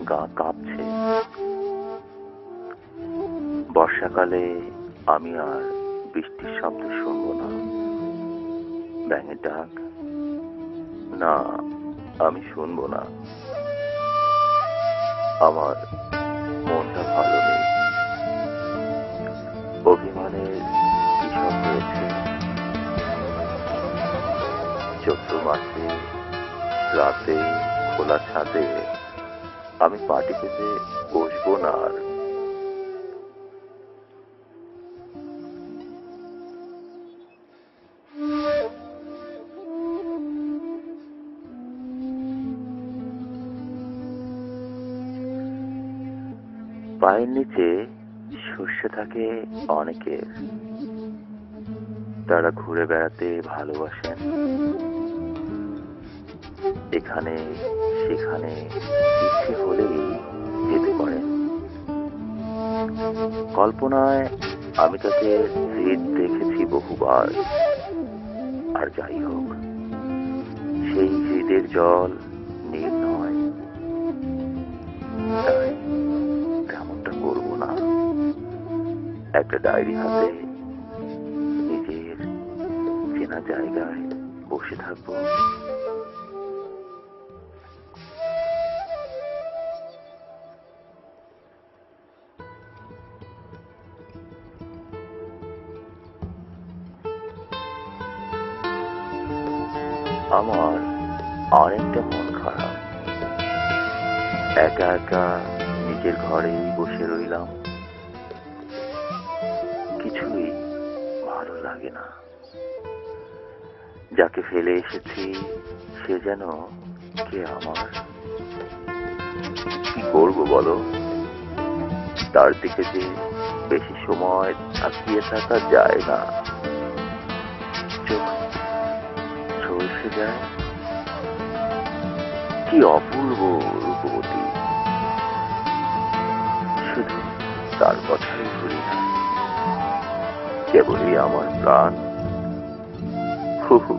গা কাঁপছে। বর্ষাকালে আমি আর বৃষ্টির শব্দ শুনবো না, ব্যাঙের ডাক না, আমি শুনবো না। আমার মনটা ভালো নেই। অভিমানের কিসব হয়েছে। চৈত্র মাসে রাতে খোলা ছাদে আমি পাটি পেতে বসবো না আর। পায়ের নিচে সর্ষে থাকে অনেকের, তারা ঘুরে বেড়াতে ভালোবাসেন। এখানে সেখানে ইচ্ছে হলেই যেতে পারেন। কল্পনায় আমি তাকে হৃদ দেখেছি বহুবার। আর যাই হোক, সেই হৃদের জল নীল নয়, তাই তেমনটা করবো না। একটা ডায়েরি হাতে নিজের চেনা জায়গায় বসে থাকবো। আমার আরেকটা মন খারাপ। একা একা নিজের ঘরেই বসে রইলাম। কিছুই ভালো লাগে না। যাকে ফেলে এসেছি সে যেন কে আমার। কি করবো বলো? তার দিকে যে বেশি সময় তাকিয়ে থাকা যায় না। চোখ ঝলসে যায়। কি অপূর্ব রূপবতী, শুধু তার কথাই ভুলি না। কেবলই আমার প্রাণ। হু হু।